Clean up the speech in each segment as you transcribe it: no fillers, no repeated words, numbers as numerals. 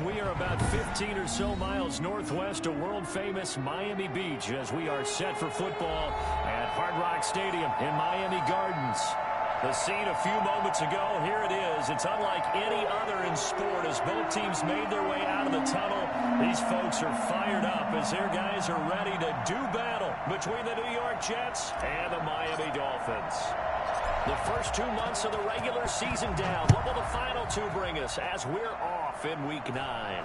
We are about 15 or so miles northwest of world-famous Miami Beach as we are set for football at Hard Rock Stadium in Miami Gardens. The scene a few moments ago, here it is. It's unlike any other in sport as both teams made their way out of the tunnel. These folks are fired up as their guys are ready to do battle between the New York Jets and the Miami Dolphins. The first 2 months of the regular season down. What will the final two bring us as we're off in Week 9?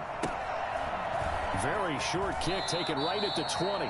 Very short kick taken right at the 20.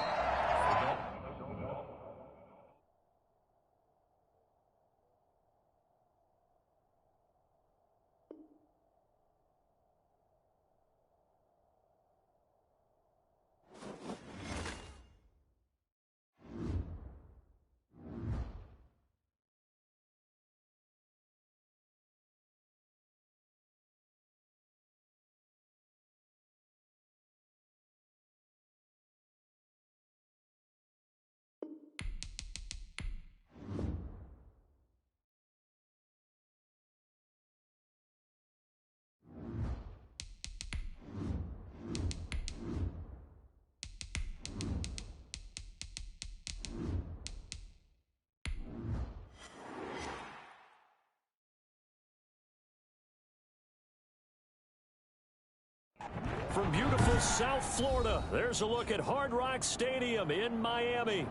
From beautiful South Florida, there's a look at Hard Rock Stadium in Miami.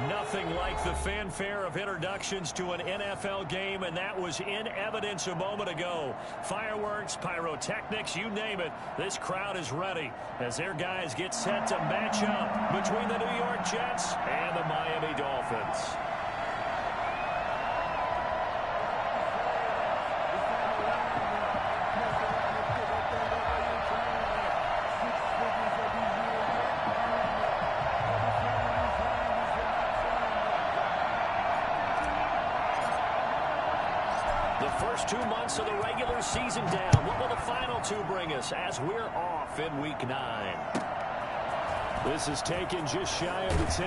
Nothing like the fanfare of introductions to an NFL game, and that was in evidence a moment ago. Fireworks, pyrotechnics, you name it. This crowd is ready as their guys get set to match up between the New York Jets and the Miami Dolphins. First 2 months of the regular season down. What will the final two bring us as we're off in Week 9? This is taken just shy of the 10.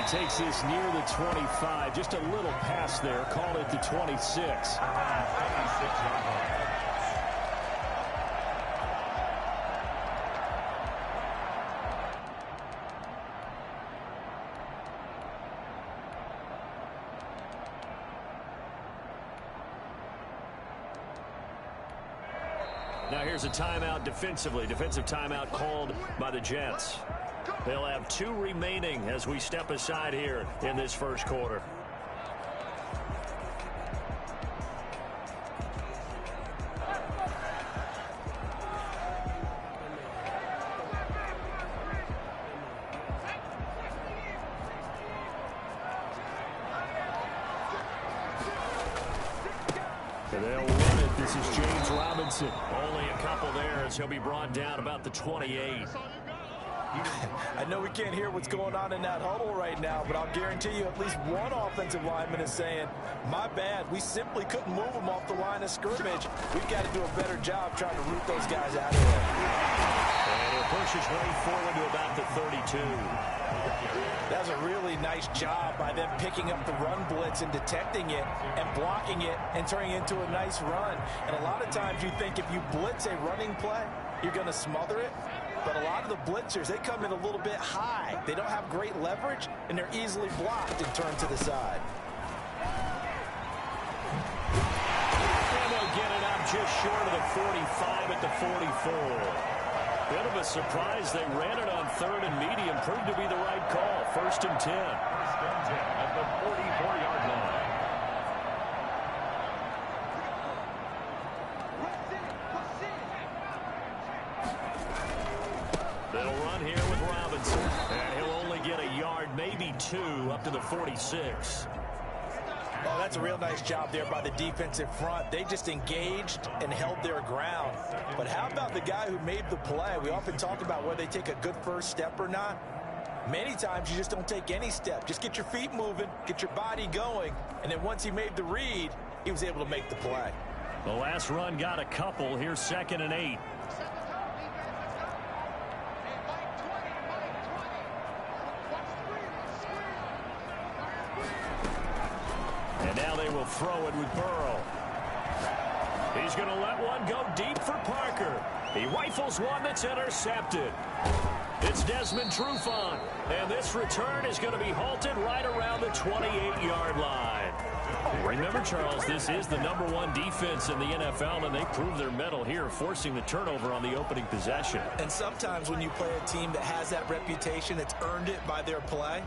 It takes this near the 25. Just a little pass there. Call it the 26. Now here's a timeout defensively. Defensive timeout called by the Jets. They'll have 2 remaining as we step aside here in this first quarter. They'll run it. This is James Robinson. Only a couple there as he'll be brought down about the 28. I know we can't hear what's going on in that huddle right now, but I'll guarantee you at least one offensive lineman is saying, my bad, we simply couldn't move them off the line of scrimmage. We've got to do a better job trying to root those guys out of there. And he'll push his way forward to about the 32. That's a really nice job by them picking up the run blitz and detecting it and blocking it and turning it into a nice run. And a lot of times you think if you blitz a running play, you're going to smother it. But a lot of the blitzers, they come in a little bit high. They don't have great leverage, and they're easily blocked and turned to the side. And they'll get it up just short of the 45 at the 44. Bit of a surprise. They ran it on 3rd and medium. Proved to be the right call. 1st and 10. 1st and 10 at the 44-yard line. They'll run here with Robinson. And he'll only get a yard, maybe 2, up to the 46. Oh, that's a real nice job there by the defensive front. They just engaged and held their ground. But how about the guy who made the play? We often talk about whether they take a good first step or not. Many times you just don't take any step. Just get your feet moving, get your body going, and then once he made the read, he was able to make the play. The last run got a couple. Here's 2nd and 8. And now they will throw it with Burrow. He's going to let one go deep for Parker. He rifles one that's intercepted. It's Desmond Trufant, and this return is going to be halted right around the 28-yard line. Remember, Charles, this is the #1 defense in the NFL, and they prove their mettle here, forcing the turnover on the opening possession. And sometimes when you play a team that has that reputation, it's earned it by their play.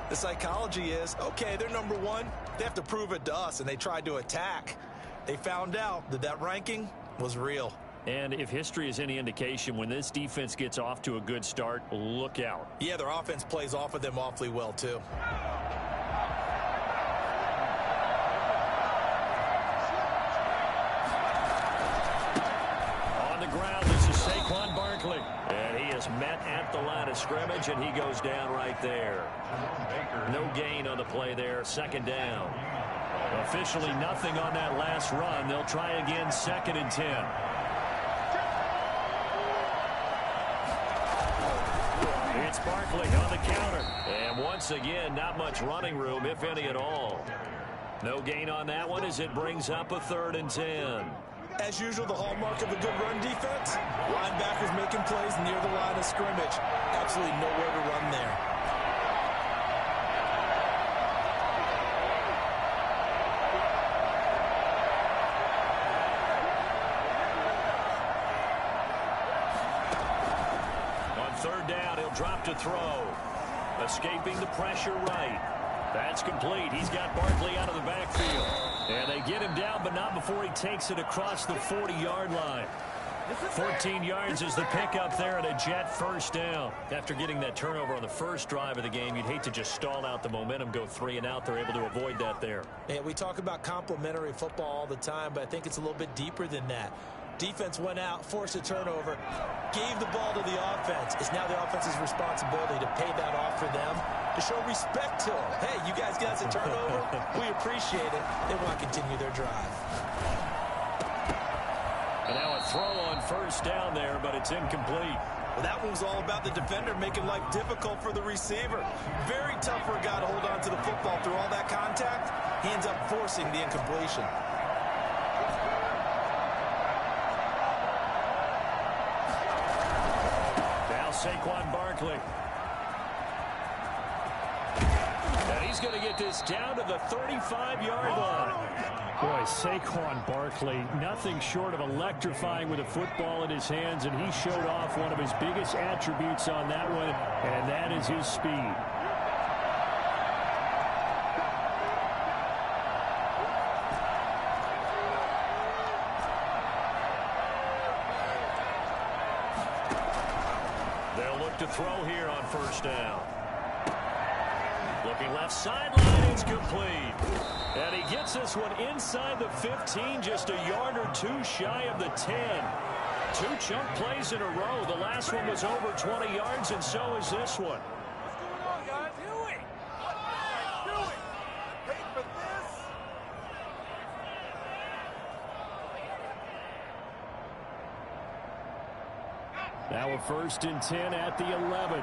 The psychology is, okay, they're #1. They have to prove it to us, and they tried to attack. They found out that that ranking was real. And if history is any indication, when this defense gets off to a good start, look out. Yeah, their offense plays off of them awfully well, too. On the ground, this is Saquon Barkley. And he is met at the line of scrimmage, and he goes down right there. No gain on the play there, second down. Officially nothing on that last run. They'll try again, 2nd and 10. It's Barkley on the counter. And once again, not much running room, if any at all. No gain on that one as it brings up a 3rd and 10. As usual, the hallmark of a good run defense, linebackers making plays near the line of scrimmage. Absolutely nowhere to run there. Drop to throw. Escaping the pressure right. That's complete. He's got Barkley out of the backfield. And they get him down, but not before he takes it across the 40-yard line. 14 yards is the pickup there, and a Jet first down. After getting that turnover on the first drive of the game, you'd hate to just stall out the momentum, go 3 and out. They're able to avoid that there. Yeah, we talk about complementary football all the time, but I think it's a little bit deeper than that. Defense went out, forced a turnover, gave the ball to the offense. It's now the offense's responsibility to pay that off for them, to show respect to them. Hey, you guys got us a turnover. We appreciate it. They want to continue their drive. And now a throw on first down there, but it's incomplete. Well, that one was all about the defender making life difficult for the receiver. Very tough for a guy to hold on to the football through all that contact. He ends up forcing the incompletion. Saquon Barkley. And he's going to get this down to the 35-yard line. Boy, Saquon Barkley, nothing short of electrifying with a football in his hands, and he showed off one of his biggest attributes on that one, and that is his speed. To throw here on first down. Looking left sideline, it's complete. And he gets this one inside the 15, just a yard or two shy of the 10. 2 chunk plays in a row. The last one was over 20 yards, and so is this one. What's going on, guys? Doing? What are you guys doing? Paid for this? Now a 1st and 10 at the 11.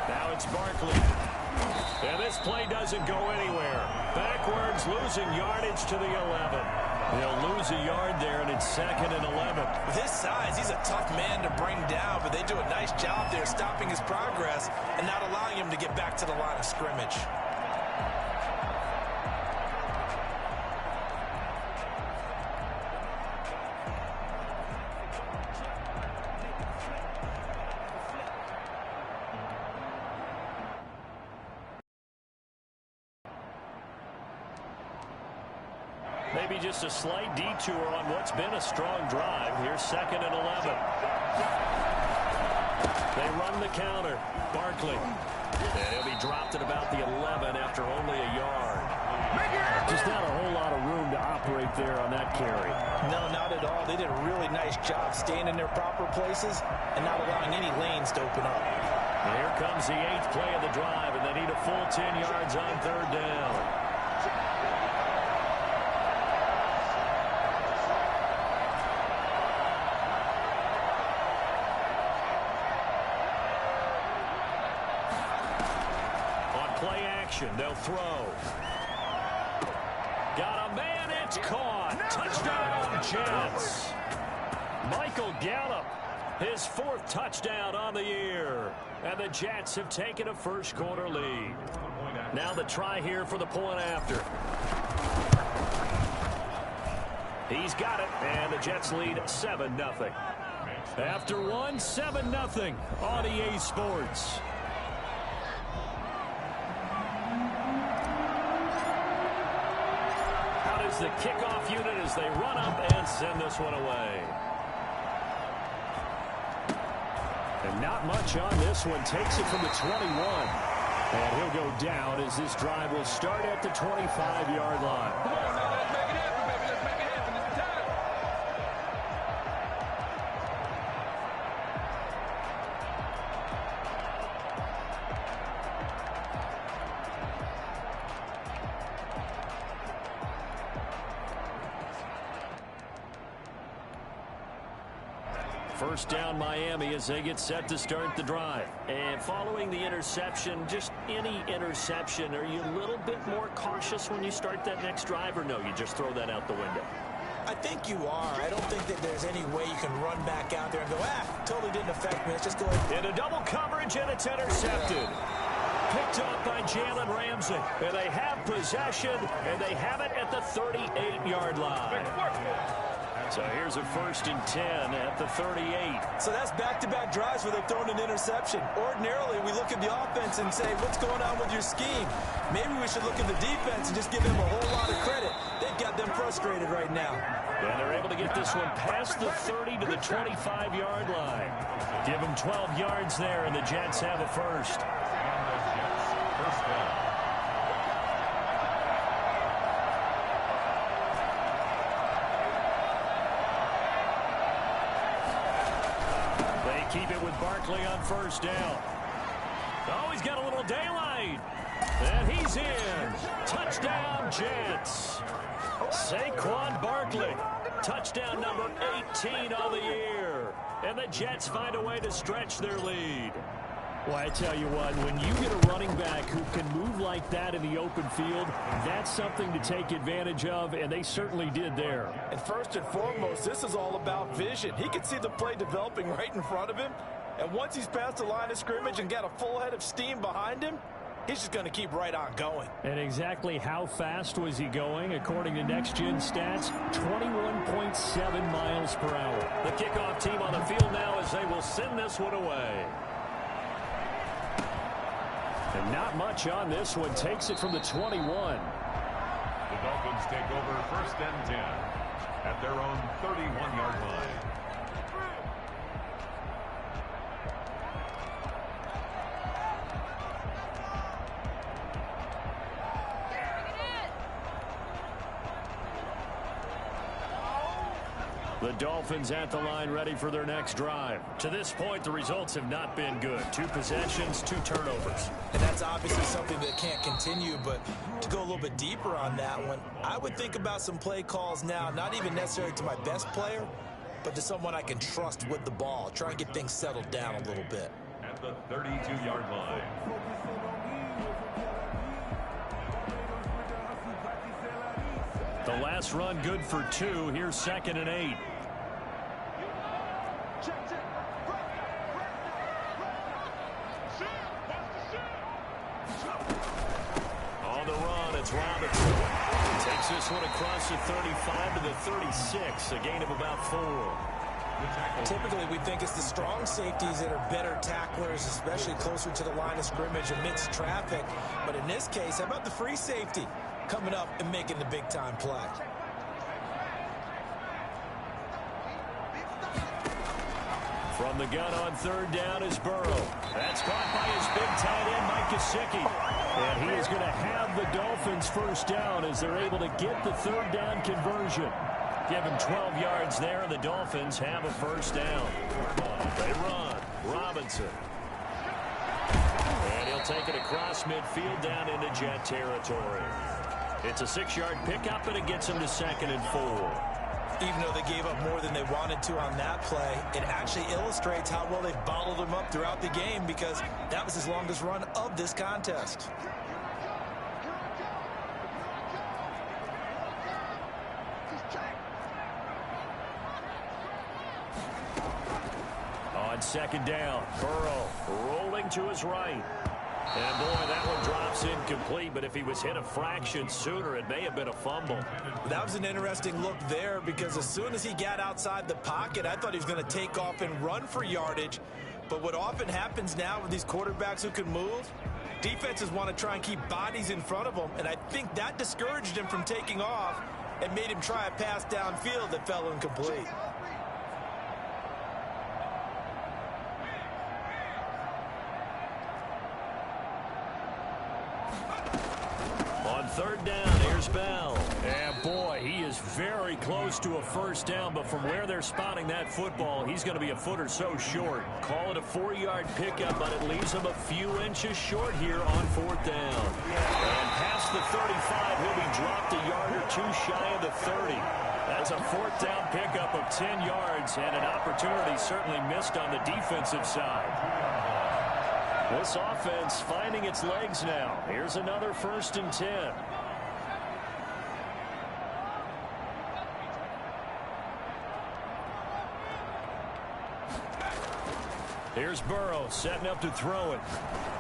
Now it's Barkley. And this play doesn't go anywhere. Backwards, losing yardage to the 11. They'll lose a yard there, and it's 2nd and 11. With his size, he's a tough man to bring down, but they do a nice job there stopping his progress and not allowing him to get back to the line of scrimmage. Maybe just a slight detour on what's been a strong drive. Here's 2nd and 11. They run the counter. Barkley. And he'll be dropped at about the 11 after only a yard. Just not a whole lot of room to operate there on that carry. No, not at all. They did a really nice job staying in their proper places and not allowing any lanes to open up. And here comes the 8th play of the drive, and they need a full 10 yards on 3rd down. Play action. They'll throw. Got a man. It's caught. Touchdown, Jets. Michael Gallup, his 4th touchdown on the year. And the Jets have taken a first-quarter lead. Now the try here for the point after. He's got it, and the Jets lead 7-0. After one, 7-0 on EA Sports. Out is the kickoff unit as they run up and send this one away. And not much on this one. Takes it from the 21. And he'll go down as this drive will start at the 25-yard line. Come on, now, let's make it happen, baby. Let's make it happen. It's the time. First down, Miami, as they get set to start the drive. And following the interception, just any interception, are you a little bit more cautious when you start that next drive, or no, you just throw that out the window? I think you are. I don't think that there's any way you can run back out there and go, totally didn't affect me. Let's just go ahead. In a double coverage, and it's intercepted. Picked up by Jalen Ramsey. And they have possession, and they have it at the 38-yard line. So here's a 1st and 10 at the 38. So that's back-to-back drives where they've thrown an interception. Ordinarily, we look at the offense and say, what's going on with your scheme? Maybe we should look at the defense and just give them a whole lot of credit. They've got them frustrated right now. And they're able to get this one past the 30 to the 25-yard line. Give them 12 yards there, and the Jets have a first. First down. Keep it with Barkley on first down. Oh, he's got a little daylight. And he's in. Touchdown, Jets. Saquon Barkley. Touchdown number 18 on the year. And the Jets find a way to stretch their lead. Well, I tell you what, when you get a running back who can move like that in the open field, that's something to take advantage of, and they certainly did there. And first and foremost, this is all about vision. He could see the play developing right in front of him, and once he's past the line of scrimmage and got a full head of steam behind him, he's just going to keep right on going. And exactly how fast was he going? According to Next Gen Stats, 21.7 miles per hour. The kickoff team on the field now as they will send this one away. And not much on this one. Takes it from the 21. The Dolphins take over 1st and 10 at their own 31-yard line. The Dolphins at the line ready for their next drive. To this point, the results have not been good. 2 possessions, 2 turnovers. And that's obviously something that can't continue, but to go a little bit deeper on that one, I would think about some play calls now, not even necessarily to my best player, but to someone I can trust with the ball. Try and get things settled down a little bit. At the 32-yard line. The last run good for 2. Here's 2nd and 8. On the run, it's Robinson. Takes this one across the 35 to the 36, a gain of about 4. Typically, we think it's the strong safeties that are better tacklers, especially closer to the line of scrimmage amidst traffic. But in this case, how about the free safety coming up and making the big-time play? From the gun on 3rd down is Burrow. That's caught by his big tight end, Mike Gesicki. And he is going to have the Dolphins first down as they're able to get the 3rd down conversion. Give him 12 yards there, and the Dolphins have a first down. They run. Robinson. And he'll take it across midfield down into Jet territory. It's a 6-yard pickup, and it gets him to 2nd and 4. Even though they gave up more than they wanted to on that play, it actually illustrates how well they've bottled him up throughout the game, because that was his longest run of this contest. On second down, Burrow rolling to his right. And, boy, that one drops incomplete, but if he was hit a fraction sooner, it may have been a fumble. That was an interesting look there because as soon as he got outside the pocket, I thought he was going to take off and run for yardage. But what often happens now with these quarterbacks who can move, defenses want to try and keep bodies in front of them, and I think that discouraged him from taking off and made him try a pass downfield that fell incomplete. On third down, here's Bell. And, boy, he is very close to a first down, but from where they're spotting that football, he's going to be a foot or so short. Call it a 4-yard pickup, but it leaves him a few inches short here on fourth down. And past the 35, he'll be dropped a yard or two shy of the 30. That's a fourth down pickup of 10 yards, and an opportunity certainly missed on the defensive side. This offense finding its legs now. Here's another 1st and 10. Here's Burrow setting up to throw it.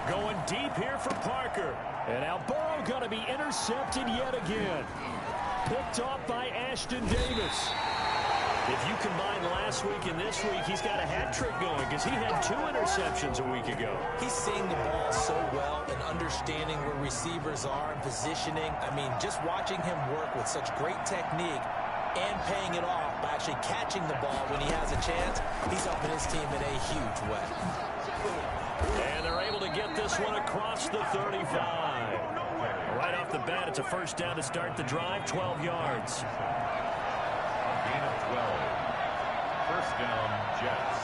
Going deep here for Parker. And now Burrow going to be intercepted yet again. Picked off by Ashton Davis. If you combine last week and this week, he's got a hat trick going because he had 2 interceptions a week ago. He's seeing the ball so well and understanding where receivers are and positioning. I mean, just watching him work with such great technique and paying it off by actually catching the ball when he has a chance, he's helping his team in a huge way. And they're able to get this one across the 35. Right off the bat, it's a first down to start the drive, 12 yards. Gain of 12. First down, Jets.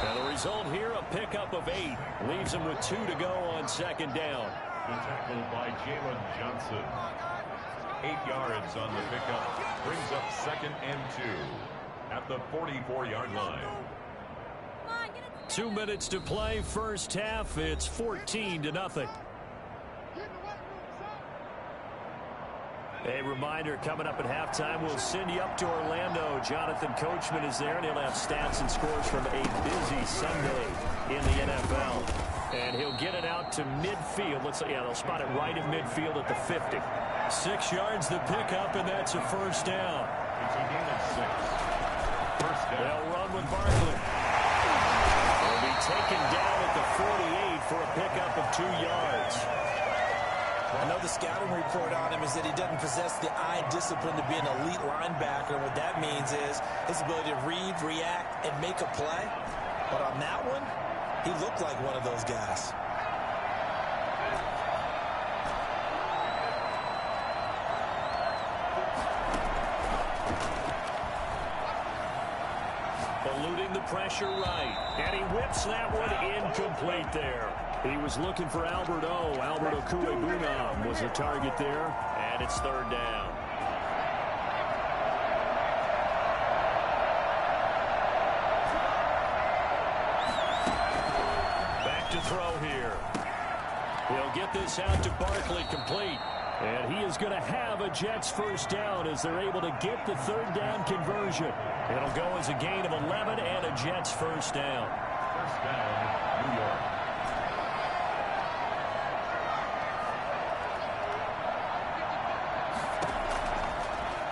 And the result here, a pickup of 8. Leaves him with 2 to go on second down. The tackle by Jalen Johnson. 8 yards on the pickup. Brings up 2nd and 2 at the 44-yard line. 2 minutes to play, first half. It's 14-0. A reminder, coming up at halftime, we'll send you up to Orlando. Jonathan Coachman is there, and he'll have stats and scores from a busy Sunday in the NFL. And he'll get it out to midfield. They'll spot it right in midfield at the 50. 6 yards the pickup, and that's a first down. It's a gain of 6. First down. They'll run with Barkley. He'll be taken down at the 48 for a pickup of 2 yards. I know the scouting report on him is that he doesn't possess the eye discipline to be an elite linebacker. What that means is his ability to read, react, and make a play. But on that one, he looked like one of those guys. Eluding the pressure right. And he whips that one incomplete there. He was looking for Albert O. Albert Okwuegbunam was the target there. And it's third down. Back to throw here. He'll get this out to Barkley, complete. And he is going to have a Jets first down as they're able to get the third down conversion. It'll go as a gain of 11 and a Jets first down. First down, New York.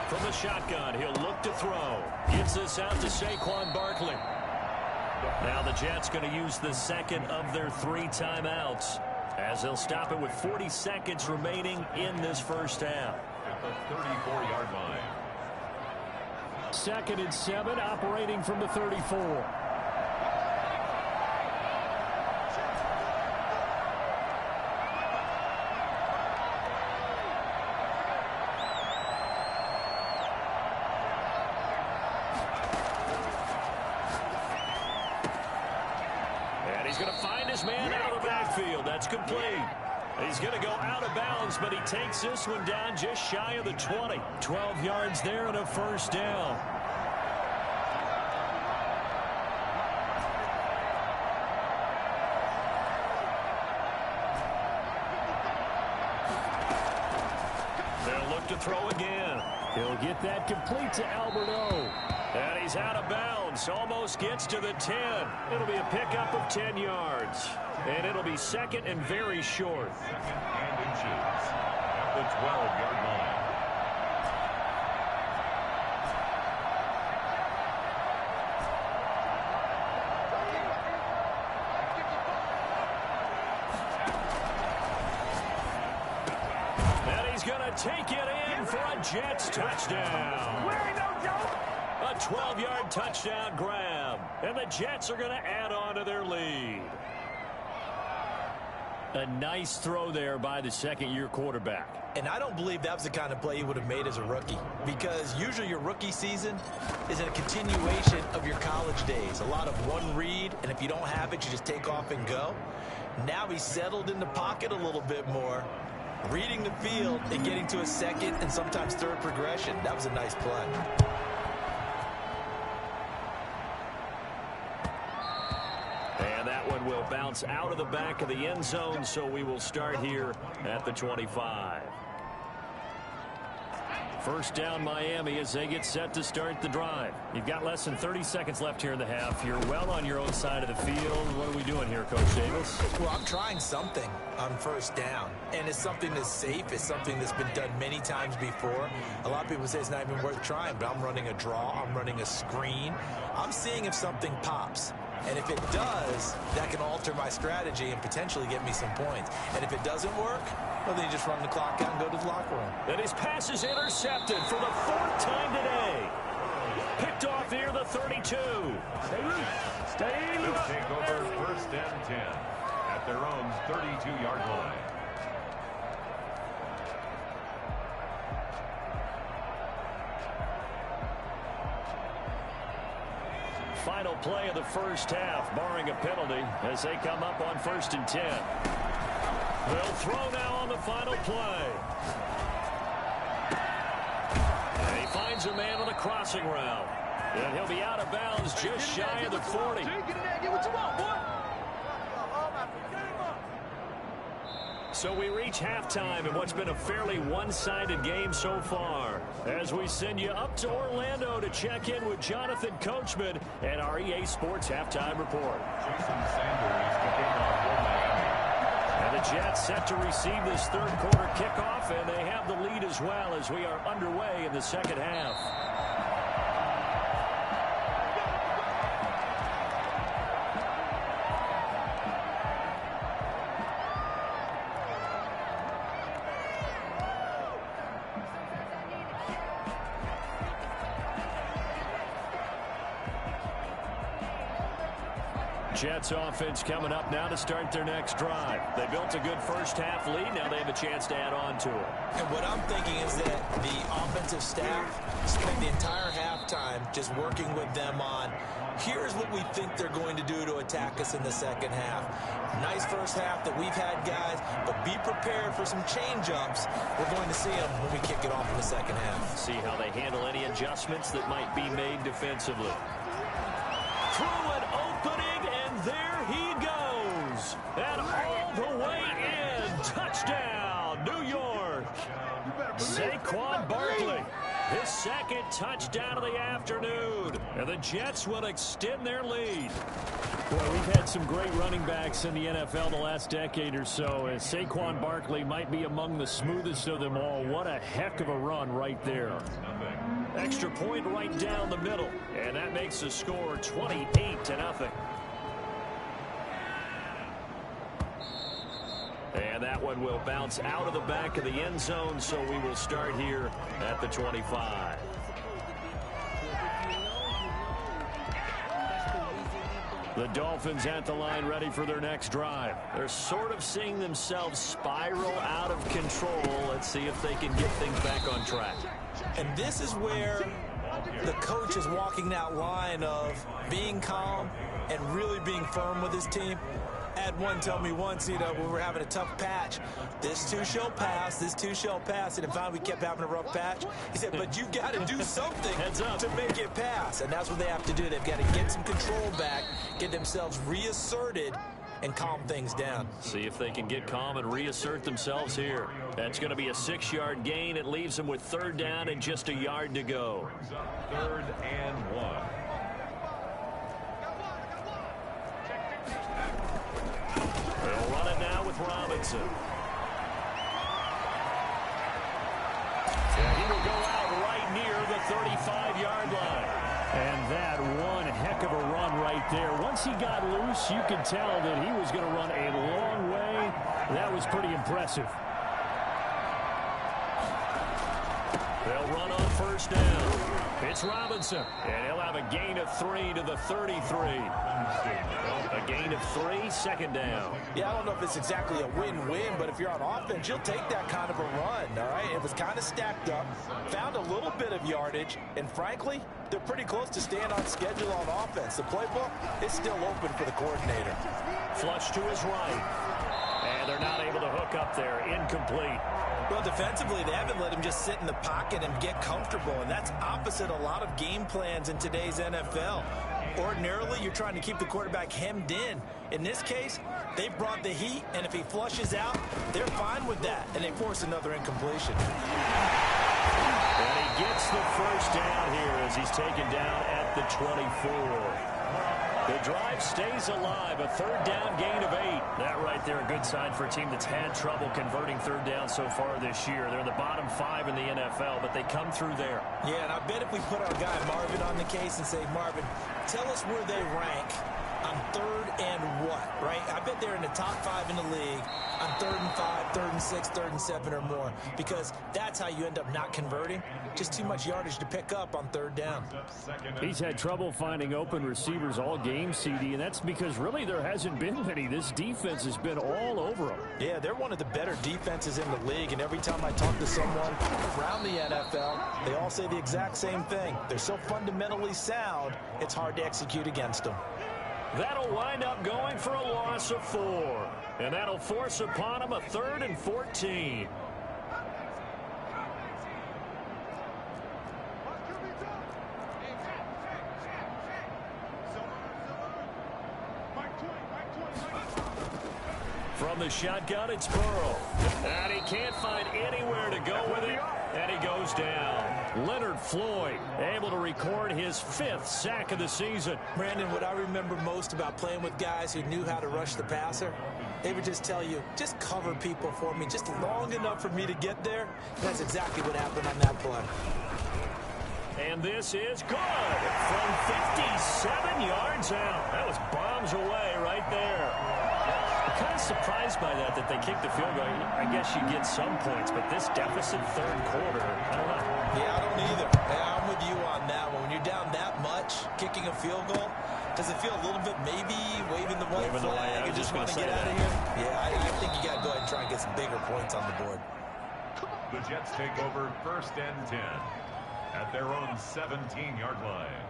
From the shotgun, he'll look to throw. Gets this out to Saquon Barkley. Now the Jets going to use the second of their 3 timeouts as they'll stop it with 40 seconds remaining in this first half. At the 34-yard line. 2nd and 7, operating from the 34. And he's going to find his man out of the backfield. That's complete. He's going to go out of bounds, but he takes this one down just shy of the 20. 12 yards there and a first down. They'll look to throw again. He'll get that complete to Alberto. And he's out of bounds. Almost gets to the 10. It'll be a pickup of 10 yards. And it'll be second and very short. Second and inches at the 12-yard line. And he's going to take it in for a Jets touchdown. A 12-yard touchdown grab. And the Jets are going to add on to their lead. A nice throw there by the second-year quarterback. And I don't believe that was the kind of play he would have made as a rookie, because usually your rookie season is a continuation of your college days. A lot of one read, and if you don't have it, you just take off and go. Now he's settled in the pocket a little bit more, reading the field and getting to a second and sometimes third progression. That was a nice play. And that one will bounce out of the back of the end zone, so we will start here at the 25. First down, Miami, as they get set to start the drive. You've got less than 30 seconds left here in the half. You're well on your own side of the field. What are we doing here, Coach Davis? Well, I'm trying something on first down, and it's something that's safe. It's something that's been done many times before. A lot of people say it's not even worth trying, but I'm running a draw. I'm running a screen. I'm seeing if something pops. And if it does, that can alter my strategy and potentially get me some points. And if it doesn't work, well, then you just run the clock out and go to the locker room. And his pass is intercepted for the fourth time today. Picked off near the 32. Stay loose. They'll take over first and 10 at their own 32-yard line. Final play of the first half, barring a penalty, as they come up on first and 10. They'll throw now on the final play. And he finds a man on the crossing route. And he'll be out of bounds just shy of the 40. So we reach halftime in what's been a fairly one-sided game so far, as we send you up to Orlando to check in with Jonathan Coachman and our EA Sports Halftime Report. Jason Sanders kicking off for Miami. And the Jets set to receive this third quarter kickoff, and they have the lead as well as we are underway in the second half. Jets offense coming up now to start their next drive. They built a good first half lead. Now they have a chance to add on to it. And what I'm thinking is that the offensive staff spent the entire halftime just working with them on, here's what we think they're going to do to attack us in the second half. Nice first half that we've had, guys, but be prepared for some change-ups. We're going to see them when we kick it off in the second half. See how they handle any adjustments that might be made defensively. Through an opening, and there he goes. And all the way in. Touchdown, New York. Saquon Barkley. His second touchdown of the afternoon. And the Jets will extend their lead. Boy, we've had some great running backs in the NFL the last decade or so. And Saquon Barkley might be among the smoothest of them all. What a heck of a run right there. Extra point right down the middle. And that makes the score 28-0. And that one will bounce out of the back of the end zone, so we will start here at the 25. The Dolphins at the line ready for their next drive. They're sort of seeing themselves spiral out of control. Let's see if they can get things back on track. And this is where the coach is walking that line of being calm and really being firm with his team. I had one tell me once, when we were having a tough patch, this too shall pass, this too shall pass. And finally we kept having a rough patch. He said, but you've got to do something to make it pass. And that's what they have to do. They've got to get some control back, get themselves reasserted, and calm things down. See if they can get calm and reassert themselves here. That's going to be a 6-yard gain. It leaves them with 3rd down and just a yard to go. 3rd and 1. They'll run it now with Robinson. And he will go out right near the 35-yard line. And that one heck of a run right there. Once he got loose, you could tell that he was going to run a long way. That was pretty impressive. They'll run on 1st down. It's Robinson, and he'll have a gain of 3 to the 33. A gain of 3, 2nd down. Yeah, I don't know if it's exactly a win-win, but if you're on offense, you'll take that kind of a run, all right? It was kind of stacked up, found a little bit of yardage, and frankly, they're pretty close to staying on schedule on offense. The playbook is still open for the coordinator. Flush to his right, and they're not able to hook up there. Incomplete. Well, defensively, they haven't let him just sit in the pocket and get comfortable, and that's opposite a lot of game plans in today's NFL. Ordinarily, you're trying to keep the quarterback hemmed in. In this case, they brought the heat, and if he flushes out, they're fine with that, and they force another incompletion. And he gets the 1st down here as he's taken down at the 24. The drive stays alive, a 3rd down gain of 8. That right there, a good sign for a team that's had trouble converting 3rd down so far this year. They're in the bottom 5 in the NFL, but they come through there. Yeah, and I bet if we put our guy Marvin on the case and say, Marvin, tell us where they rank on 3rd and what, right? I bet they're in the top 5 in the league on 3rd and 5, 3rd and 6, 3rd and 7 or more, because that's how you end up not converting. Just too much yardage to pick up on 3rd down. He's had trouble finding open receivers all game, CD, and that's because really there hasn't been many. This defense has been all over them. Yeah, they're one of the better defenses in the league, and every time I talk to someone around the NFL, they all say the exact same thing. They're so fundamentally sound, it's hard to execute against them. That'll wind up going for a loss of 4. And that'll force upon him a 3rd and 14. From the shotgun, it's Burrow. And he can't find anywhere to go with it. And he goes down. Leonard Floyd able to record his 5th sack of the season. Brandon, what I remember most about playing with guys who knew how to rush the passer, they would just tell you, just cover people for me just long enough for me to get there. And that's exactly what happened on that play. And this is good from 57 yards out. That was bombs away right there. I'm kind of surprised by that they kicked the field goal. I guess you get some points, but this deficit 3rd quarter, I don't know. Yeah, I don't either. Yeah, I'm with you on that one. When you're down that much, kicking a field goal, does it feel a little bit maybe waving the white flag and just want to get out of here? Yeah, I think you got to go ahead and try and get some bigger points on the board. The Jets take over 1st and 10 at their own 17-yard line.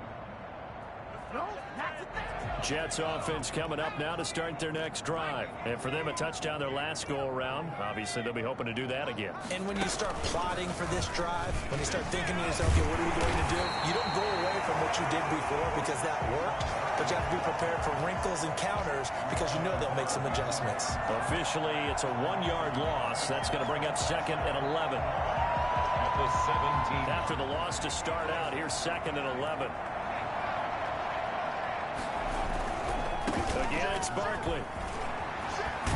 Jets offense coming up now to start their next drive. And for them, a touchdown their last go-around. Obviously, they'll be hoping to do that again. And when you start plotting for this drive, when you start thinking to yourself, okay, what are we going to do? You don't go away from what you did before because that worked, but you have to be prepared for wrinkles and counters because you know they'll make some adjustments. Officially, it's a 1-yard loss. That's going to bring up 2nd and 11. At the 17. After the loss to start out, here's 2nd and 11. Again, it's Barkley.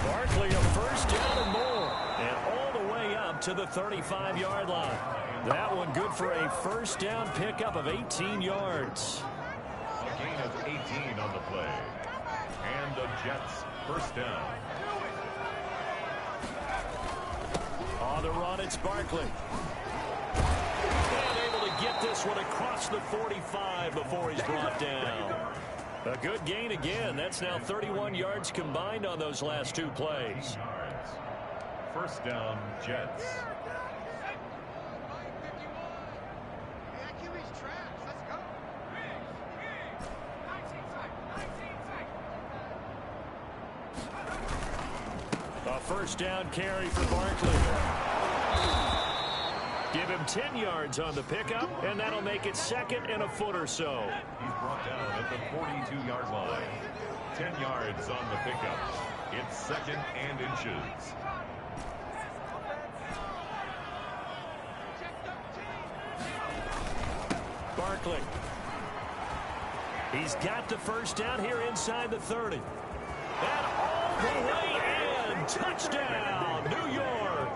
Barkley, a 1st down and more. And all the way up to the 35-yard line. That one good for a 1st down pickup of 18 yards. A gain of 18 on the play. And the Jets 1st down. On the run, it's Barkley. And able to get this one across the 45 before he's brought down. A good gain again. That's now 31 yards combined on those last 2 plays. 1st down, Jets. A 1st down carry for Barkley. Give him 10 yards on the pickup, and that'll make it 2nd and a foot or so. He's brought down at the 42-yard line. 10 yards on the pickup. It's 2nd and inches. Barkley. He's got the first down here inside the 30. And all the way in. Touchdown, New York.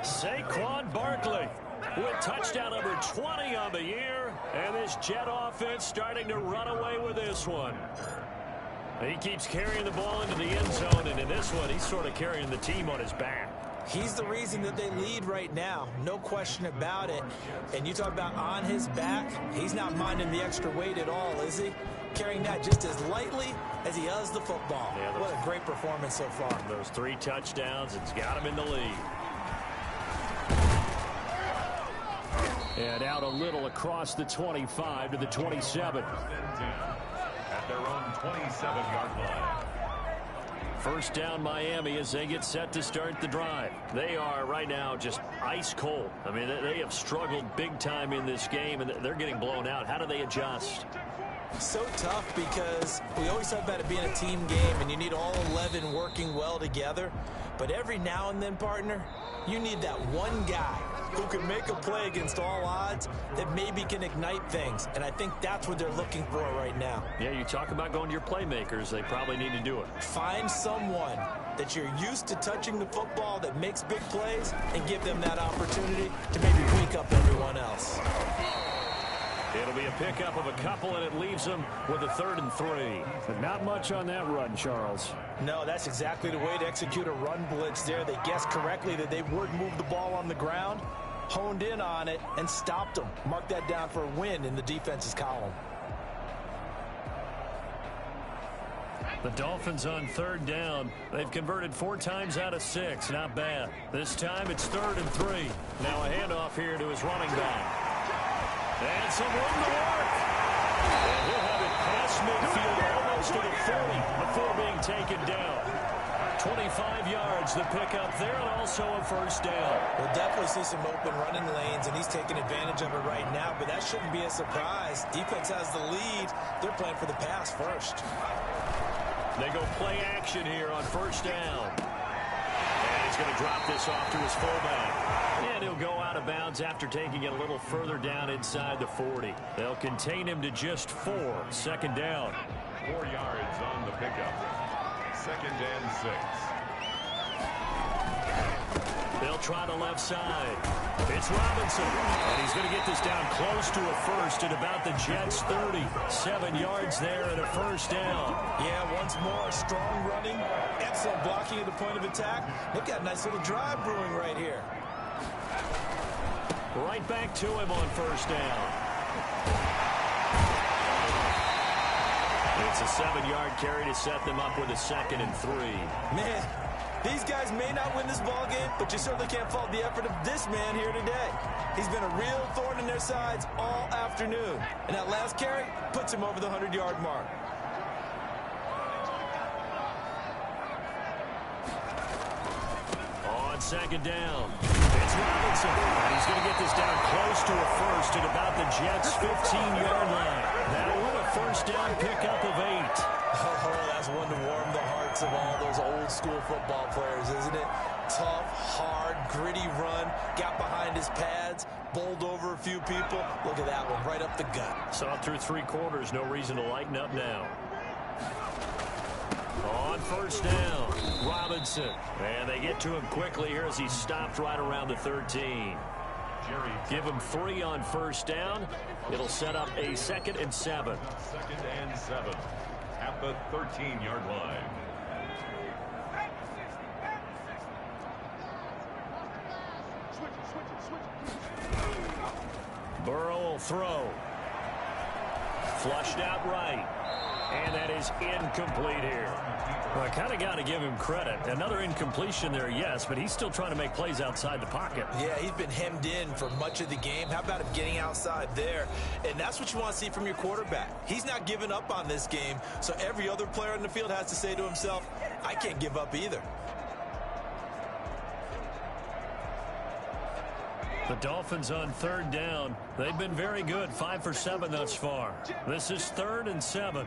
Saquon Barkley with touchdown number 20 on the year. And this Jet offense starting to run away with this one. He keeps carrying the ball into the end zone, and in this one, he's sort of carrying the team on his back. He's the reason that they lead right now. No question about it. And you talk about on his back, he's not minding the extra weight at all, is he? Carrying that just as lightly as he does the football. Yeah, what a great performance so far. Those 3 touchdowns, it's got him in the lead. And out a little across the 25 to the 27. At their own 27-yard line. First down Miami as they get set to start the drive. They are right now just ice cold. I mean, they have struggled big time in this game, and they're getting blown out. How do they adjust? So tough because we always talk about it being a team game, and you need all 11 working well together. But every now and then, partner, you need that one guy who can make a play against all odds that maybe can ignite things. And I think that's what they're looking for right now. Yeah, you talk about going to your playmakers. They probably need to do it. Find someone that you're used to touching the football that makes big plays and give them that opportunity to maybe wake up everyone else. It'll be a pickup of a couple, and it leaves them with a 3rd and 3. But not much on that run, Charles. No, that's exactly the way to execute a run blitz there. They guessed correctly that they would move the ball on the ground, honed in on it, and stopped them. Mark that down for a win in the defense's column. The Dolphins on 3rd down. They've converted 4 times out of 6. Not bad. This time it's 3rd and 3. Now a handoff here to his running back. And some room to work. And he'll have it past midfield almost to the 40 before being taken down. 25 yards, the pickup there, and also a first down. We'll definitely see some open running lanes, and he's taking advantage of it right now, but that shouldn't be a surprise. Defense has the lead. They're playing for the pass first. They go play action here on first down. And he's going to drop this off to his fullback. And he'll go out of bounds after taking it a little further down inside the 40. They'll contain him to just 4. 2nd down. 4 yards on the pickup. 2nd and 6. They'll try the left side. It's Robinson. And he's going to get this down close to a first at about the Jets' 30. 7 yards there and a first down. Yeah, once more, strong running. Excellent blocking at the point of attack. They've got a nice little drive brewing right here. Right back to him on first down. It's a 7-yard carry to set them up with a 2nd and 3. Man, these guys may not win this ball game, but you certainly can't fault the effort of this man here today. He's been a real thorn in their sides all afternoon. And that last carry puts him over the 100-yard mark. On 2nd down, it's Robinson. And he's going to get this down close to a first at about the Jets' 15-yard line. That one a first down pickup of 8. Oh, that's one to warm the hearts of all those old-school football players, isn't it? Tough, hard, gritty run, got behind his pads, bowled over a few people. Look at that one, right up the gut. Saw through 3 quarters, no reason to lighten up now. On first down, Robinson. And they get to him quickly here as he stopped right around the 13. Give him 3 on first down. It'll set up a 2nd and 7. 2nd and 7 at the 13-yard line. Burrow will throw. Flushed out right. And that is incomplete here. Well, I kind of got to give him credit. Another incompletion there, yes, but he's still trying to make plays outside the pocket. Yeah, he's been hemmed in for much of the game. How about him getting outside there? And that's what you want to see from your quarterback. He's not giving up on this game, so every other player in the field has to say to himself, I can't give up either. The Dolphins on 3rd down. They've been very good, 5 for 7 thus far. This is 3rd and 7.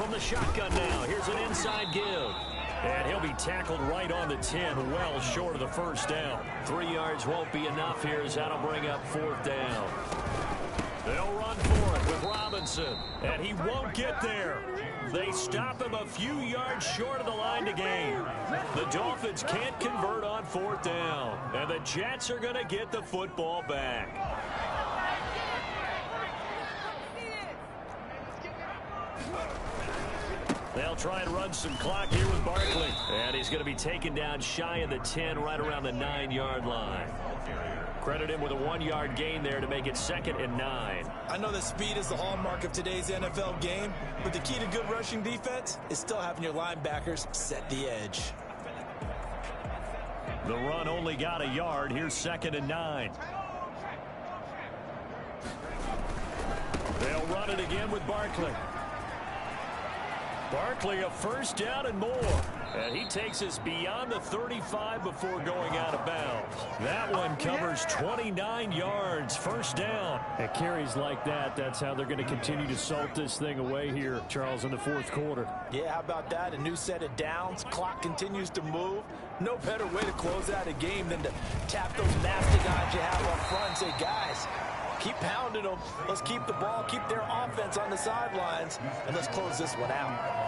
from the shotgun now. Here's an inside give. And he'll be tackled right on the 10, well short of the first down. 3 yards won't be enough here as that'll bring up 4th down. They'll run for it with Robinson, and he won't get there. They stop him a few yards short of the line to gain. The Dolphins can't convert on 4th down, and the Jets are going to get the football back. They'll try and run some clock here with Barkley, and he's going to be taken down shy of the 10, right around the 9-yard line. Credit him with a 1-yard gain there to make it 2nd and 9. I know that speed is the hallmark of today's NFL game, but the key to good rushing defense is still having your linebackers set the edge. The run only got a yard. Here's 2nd and 9. They'll run it again with Barkley. Barkley, a first down and more. And he takes us beyond the 35 before going out of bounds. That one covers 29 yards, first down. At carries like that, that's how they're going to continue to salt this thing away here, Charles, in the 4th quarter. Yeah, how about that? A new set of downs. Clock continues to move. No better way to close out a game than to tap those nasty guys you have up front and say, guys, keep pounding them. Let's keep the ball, keep their offense on the sidelines, and let's close this one out.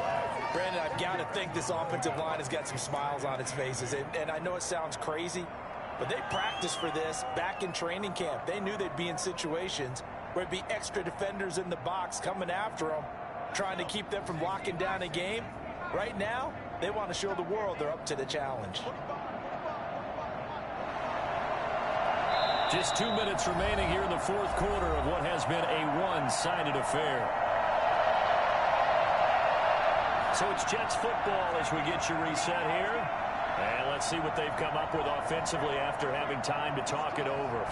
Brandon, I've got to think this offensive line has got some smiles on its faces. And I know it sounds crazy, but they practiced for this back in training camp. They knew they'd be in situations where it'd be extra defenders in the box coming after them, trying to keep them from locking down a game. Right now, they want to show the world they're up to the challenge. Just 2 minutes remaining here in the 4th quarter of what has been a one-sided affair. So it's Jets football as we get you reset here. And let's see what they've come up with offensively after having time to talk it over.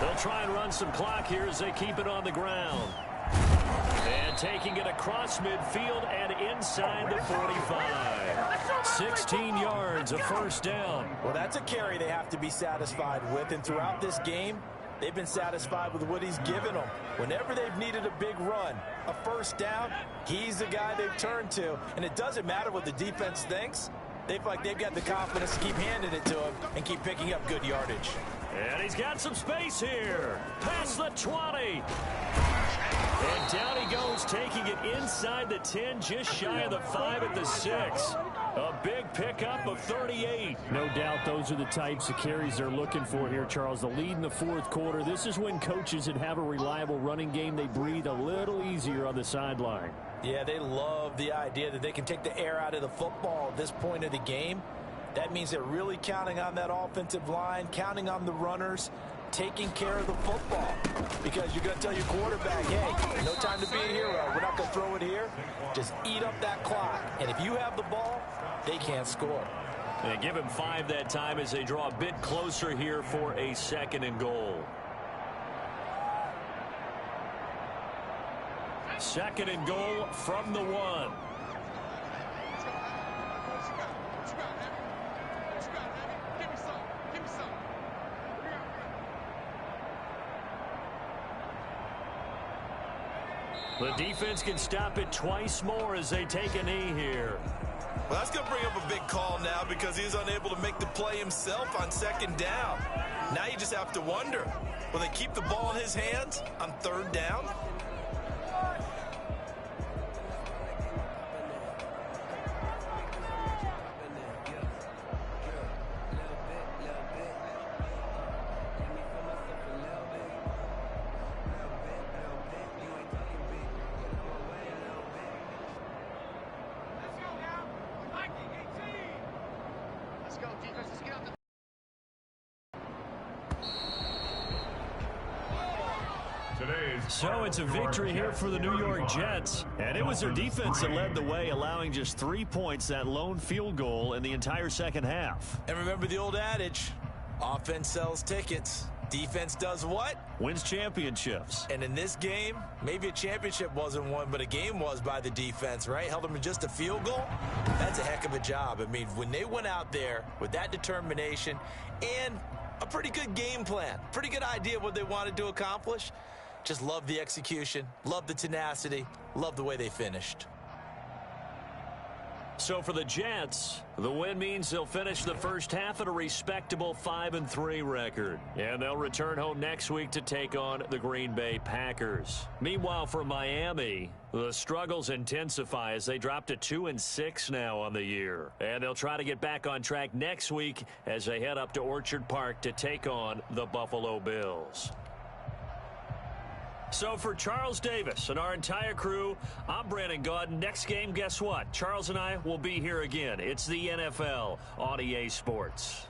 They'll try and run some clock here as they keep it on the ground. And taking it across midfield and inside the 45. 16 yards, a first down. Well, that's a carry they have to be satisfied with. And throughout this game, they've been satisfied with what he's given them. Whenever they've needed a big run, a first down, he's the guy they've turned to. And it doesn't matter what the defense thinks. They feel like they've got the confidence to keep handing it to him and keep picking up good yardage. And he's got some space here. Past the 20. And down he goes, taking it inside the 10, just shy of the 5 at the 6. A big pickup of 38. No doubt those are the types of carries they're looking for here, Charles. The lead in the 4th quarter. This is when coaches that have a reliable running game, they breathe a little easier on the sideline. Yeah, they love the idea that they can take the air out of the football at this point of the game. That means they're really counting on that offensive line, counting on the runners, taking care of the football. Because you're going to tell your quarterback, hey, no time to be a hero. We're not going to throw it here. Just eat up that clock. And if you have the ball, they can't score. They give him 5 that time as they draw a bit closer here for a 2nd and goal. 2nd and goal from the 1. The defense can stop it twice more as they take a knee here. Well, that's going to bring up a big call now because he's unable to make the play himself on 2nd down. Now you just have to wonder, will they keep the ball in his hands on 3rd down? So it's a victory here for the New York Jets. And it was their defense that led the way, allowing just 3 points, that lone field goal in the entire second half. And remember the old adage, offense sells tickets. Defense does what? Wins championships. And in this game, maybe a championship wasn't won, but a game was by the defense, right? Held them to just a field goal. That's a heck of a job. I mean, when they went out there with that determination and a pretty good game plan, pretty good idea of what they wanted to accomplish, Just love the execution, love the tenacity, love the way they finished. So for the Jets, the win means they'll finish the first half at a respectable 5-3 record. And they'll return home next week to take on the Green Bay Packers. Meanwhile, for Miami, the struggles intensify as they drop to 2-6 now on the year. And they'll try to get back on track next week as they head up to Orchard Park to take on the Buffalo Bills. So for Charles Davis and our entire crew, I'm Brandon Gaudin. Next game, guess what? Charles and I will be here again. It's the NFL on EA Sports.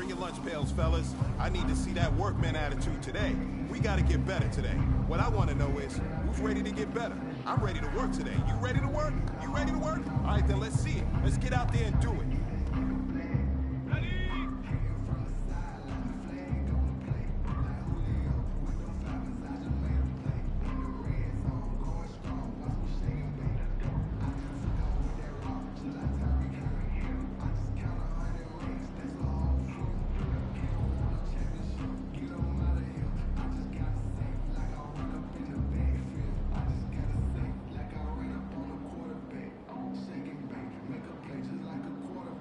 Bring your lunch pails, fellas. I need to see that workman attitude today. We got to get better today. What I want to know is, who's ready to get better? I'm ready to work today. You ready to work? You ready to work? All right, then let's see it. Let's get out there and do it. Shaking, baby, make a play just like a quarterback.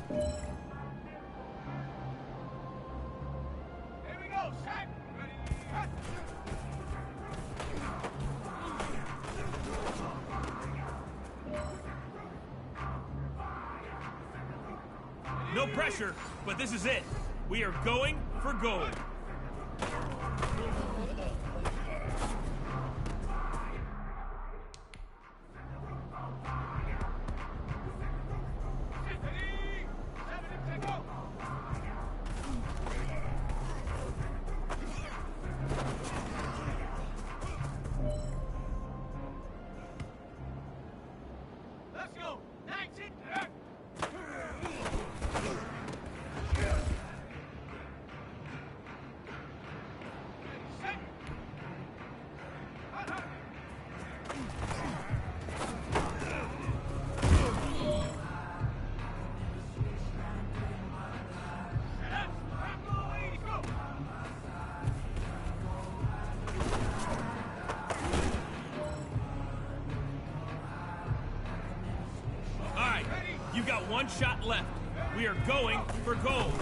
No pressure, but this is it. We are going for gold. You've got one shot left. We are going for gold.